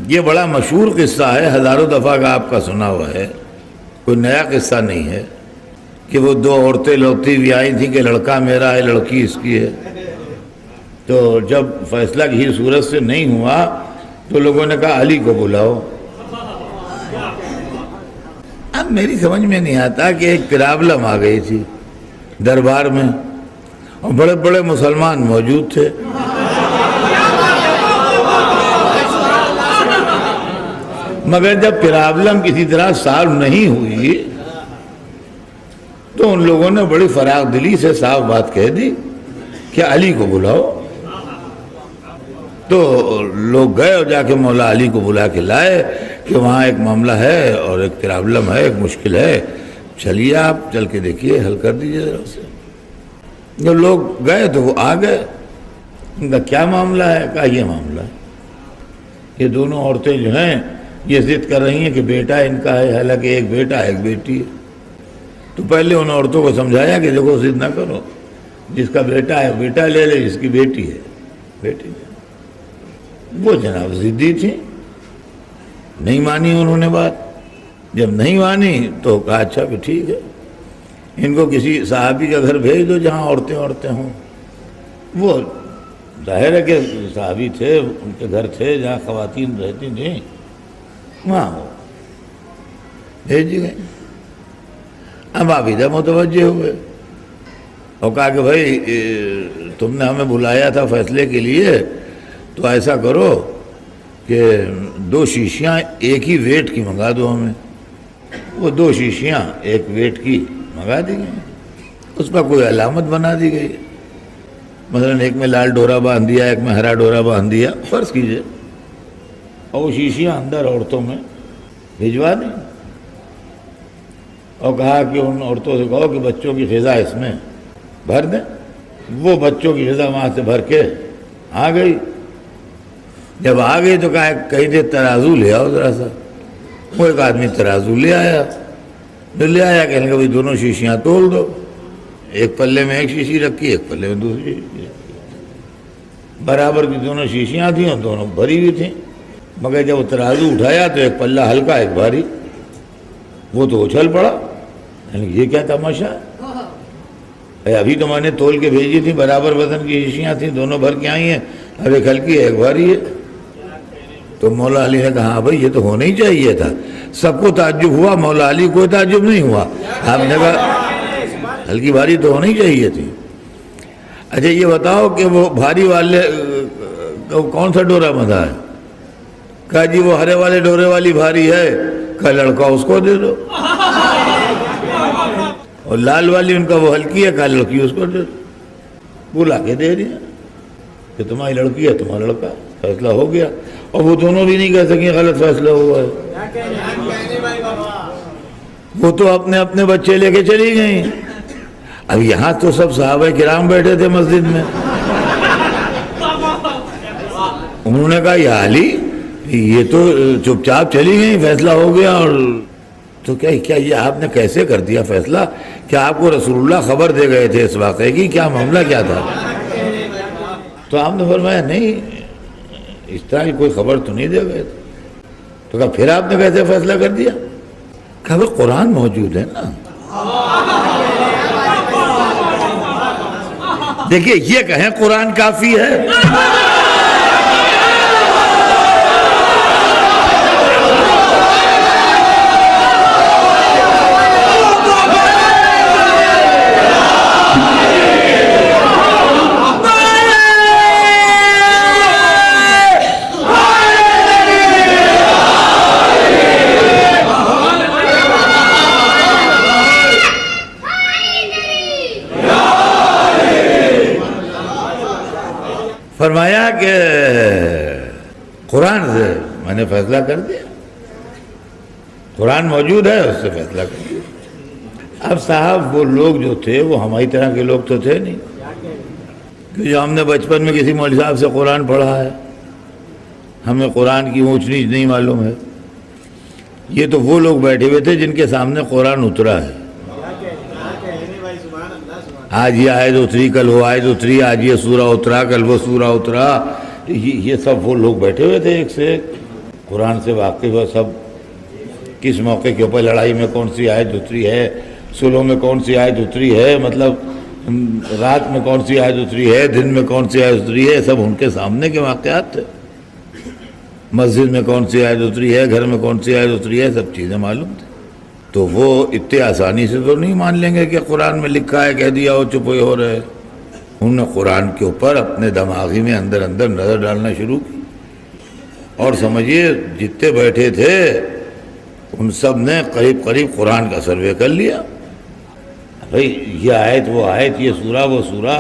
یہ بڑا مشہور قصہ ہے، ہزاروں دفعہ کا آپ کا سنا ہوا ہے، کوئی نیا قصہ نہیں ہے، کہ وہ دو عورتیں لوٹتی ہوئی آئی تھیں کہ لڑکا میرا ہے لڑکی اس کی ہے۔ تو جب فیصلہ کسی صورت سے نہیں ہوا تو لوگوں نے کہا علی کو بلاؤ۔ اب میری سمجھ میں نہیں آتا کہ ایک پرابلم آ گئی تھی دربار میں اور بڑے بڑے مسلمان موجود تھے، مگر جب پرابلم کسی طرح سالو نہیں ہوئی تو ان لوگوں نے بڑی فراخ دلی سے صاف بات کہہ دی کہ علی کو بلاؤ۔ تو لوگ گئے اور جا کے مولا علی کو بلا کے لائے کہ وہاں ایک معاملہ ہے اور ایک پرابلم ہے، ایک مشکل ہے، چلیے آپ چل کے دیکھیے، حل کر دیجیے ذرا سے۔ جب لوگ گئے تو وہ آ گئے، ان کا کیا معاملہ ہے؟ کہا یہ معاملہ ہے، یہ دونوں عورتیں جو ہیں یہ ضد کر رہی ہیں کہ بیٹا ان کا ہے، حالانکہ ایک بیٹا ہے ایک بیٹی ہے۔ تو پہلے ان عورتوں کو سمجھایا کہ دیکھو ضد نہ کرو، جس کا بیٹا ہے بیٹا لے لے، جس کی بیٹی ہے بیٹی لے۔ وہ جناب ضدی تھی، نہیں مانی انہوں نے بات۔ جب نہیں مانی تو کہا اچھا کہ ٹھیک ہے، ان کو کسی صحابی کا گھر بھیج دو جہاں عورتیں ہوں۔ وہ ظاہر ہے کہ صحابی تھے، ان کے گھر تھے جہاں خواتین رہتی تھیں، وہاں وہ بھیج گئے۔ اب آپ ادھر متوجہ ہوئے اور کہا کہ بھائی تم نے ہمیں بلایا تھا فیصلے کے لیے، تو ایسا کرو کہ 2 شیشیاں ایک ہی ویٹ کی منگا دو ہمیں۔ وہ 2 شیشیاں ایک ویٹ کی منگا دی گئی، اس پر کوئی علامت بنا دی گئی، مثلا ایک میں لال ڈورا باندھ دیا، ایک میں ہرا ڈورا باندھ دیا فرض کیجئے، اور وہ شیشیاں اندر عورتوں میں بھجوا دیں، اور کہا کہ ان عورتوں سے کہو کہ بچوں کی غذا اس میں بھر دیں۔ وہ بچوں کی غذا وہاں سے بھر کے آ گئی۔ جب آ گئی تو کہا کہیں سے ترازو لے آؤ ذرا سا۔ وہ ایک آدمی ترازو لے آیا، کہنے کہ بھائی دونوں شیشیاں تول دو، ایک پلے میں ایک شیشی رکھی، ایک پلے میں دوسری شیشی رکھی، برابر کی دونوں شیشیاں تھیں اور دونوں بھری ہوئی تھیں، مگر جب وہ ترازو اٹھایا تو ایک پلہ ہلکا ایک بھاری، وہ تو اچھل پڑا۔ یعنی یہ کیا تماشا ہے؟ ابھی تو میں نے تول کے بھیجی تھی، برابر وزن کی شیشیاں تھیں، دونوں بھر کے آئی ہیں، اب ایک ہلکی ہے ایک بھاری ہے۔ تو مولا علی نے کہا ہاں بھائی یہ تو ہونا ہی چاہیے تھا۔ سب کو تعجب ہوا، مولا علی کوئی تعجب نہیں ہوا۔ آپ نے کہا ہلکی بھاری تو ہونی چاہیے تھی۔ اچھا یہ بتاؤ کہ وہ بھاری والے کون سا ڈورا بندھا ہے؟ کہا جی وہ ہرے والے ڈورے والی بھاری ہے۔ کہا لڑکا اس کو دے دو۔ اور لال والی ان کا وہ ہلکی ہے، کہا لڑکی اس کو دے دو۔ بلا کے دے دیا کہ تمہاری لڑکی ہے تمہارا لڑکا، فیصلہ ہو گیا۔ اور وہ دونوں بھی نہیں کہہ سکیں غلط فیصلہ ہوا ہے، وہ تو اپنے اپنے بچے لے کے چلی گئیں۔ اب یہاں تو سب صحابہ کرام بیٹھے تھے مسجد میں، انہوں نے کہا یا علی یہ تو چپ چاپ چلی گئیں، فیصلہ ہو گیا۔ اور تو کیا یہ آپ نے کیسے کر دیا فیصلہ؟ کیا آپ کو رسول اللہ خبر دے گئے تھے اس واقعے کی؟ کیا معاملہ کیا تھا؟ تو آپ نے فرمایا نہیں اس طرح کی کوئی خبر تو نہیں دے گئے تھے۔ تو کہا پھر آپ نے کیسے فیصلہ کر دیا؟ کہا وہ قرآن موجود ہے نا۔ دیکھیے یہ کہیں قرآن کافی ہے، فرمایا کہ قرآن سے میں نے فیصلہ کر دیا، قرآن موجود ہے اس سے فیصلہ کر دیا۔ اب صاحب وہ لوگ جو تھے وہ ہماری طرح کے لوگ تو تھے نہیں کہ جو ہم نے بچپن میں کسی مولوی صاحب سے قرآن پڑھا ہے، ہمیں قرآن کی اونچ نیچ نہیں معلوم ہے۔ یہ تو وہ لوگ بیٹھے ہوئے تھے جن کے سامنے قرآن اترا ہے۔ آج یہ آیت اتری، کل وہ آیت اتری، آج یہ سورہ اترا، کل وہ سورہ اترا، یہ سب وہ لوگ بیٹھے ہوئے تھے ایک سے ایک۔ قرآن سے واقف ہو سب، کس موقع کے اوپر لڑائی میں کون سی آیت اتری ہے، صلح میں کون سی آیت اتری ہے، مطلب رات میں کون سی آیت اتری ہے، دن میں کون سی آیت اتری ہے، سب ان کے سامنے کے واقعات تھے۔ مسجد میں کون سی آیت اتری ہے، گھر میں کون سی آیت اتری ہے، سب چیزیں معلوم تھیں۔ تو وہ اتنے آسانی سے تو نہیں مان لیں گے کہ قرآن میں لکھا ہے کہہ دیا ہو چپ ہوئے ہو رہے۔ انہوں نے قرآن کے اوپر اپنے دماغی میں اندر اندر نظر ڈالنا شروع کی، اور سمجھیے جتنے بیٹھے تھے ان سب نے قریب قریب قرآن کا سروے کر لیا۔ بھئی یہ آیت وہ آیت، یہ سورہ وہ سورہ،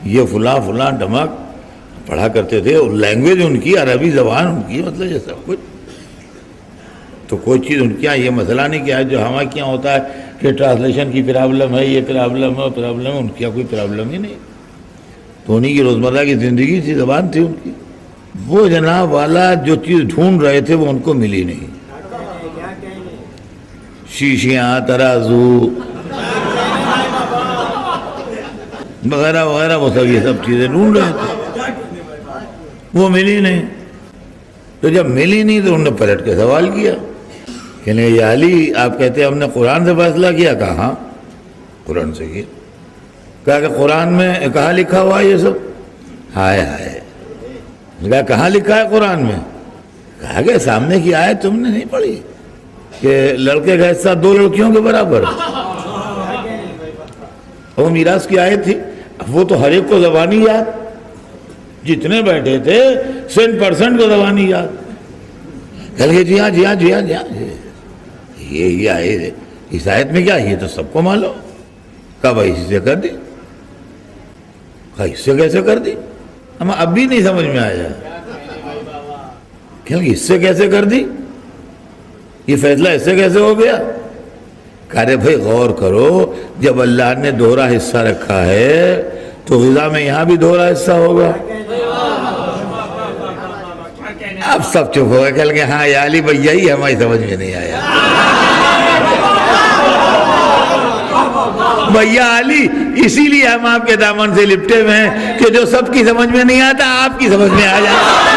یہ فلاں فلاں ڈمک پڑھا کرتے تھے، لینگویج ان کی عربی زبان ان کی، مطلب یہ سب کچھ۔ تو کوئی چیز ان کے یہاں یہ مسئلہ نہیں کہ جو ہمارے یہاں ہوتا ہے کہ ٹرانسلیشن کی پرابلم ہے، یہ پرابلم ہے، پرابلم ہے، ان کی کوئی پرابلم ہی نہیں۔ تو انہیں کی روزمرہ کی زندگی تھی، زبان تھی ان کی۔ وہ جناب والا جو چیز ڈھونڈ رہے تھے وہ ان کو ملی نہیں۔ شیشیاں، ترازو وغیرہ وغیرہ، وہ سب یہ سب چیزیں ڈھونڈ رہے تھے، وہ ملی نہیں۔ تو جب ملی نہیں تو انہوں نے پلٹ کے سوال کیا کہ نہیں یا علی، آپ کہتے ہیں ہم نے قرآن سے فیصلہ کیا؟ کہا ہاں قرآن سے کیا۔ کہا کہ قرآن میں کہاں لکھا ہوا ہے یہ سب؟ ہائے ہائے۔ کہا کہاں لکھا ہے قرآن میں؟ کہا کہ سامنے کی آیت تم نے نہیں پڑھی کہ لڑکے کا حصہ 2 لڑکیوں کے برابر؟ وہ میراث کی آیت تھی، وہ تو ہر ایک کو زبانی یاد، جتنے بیٹھے تھے 100% کو زبانی یاد۔ کہہ لگے جی ہاں جی ہاں جی ہاں جی ہاں، یہ آیت، اس آیت میں کیا، یہ تو سب کو معلوم۔ کہا بھائی اس سے کر دی۔ کہا اس سے کیسے کر دی؟ ہمیں اب بھی نہیں سمجھ میں آیا۔ کہ اس سے کیسے کر دی، یہ فیصلہ اس سے کیسے ہو گیا؟ کہہ رہے بھائی غور کرو، جب اللہ نے دوہرا حصہ رکھا ہے تو غذا میں یہاں بھی دوہرا حصہ ہوگا۔ اب سب چپ ہو گئے، کہہ لگے ہاں یا علی بھیا ہی ہماری سمجھ میں نہیں آیا۔ بھیا علی اسی لیے ہم آپ کے دامن سے لپٹے ہوئے ہیں کہ جو سب کی سمجھ میں نہیں آتا آپ کی سمجھ میں آ جائے۔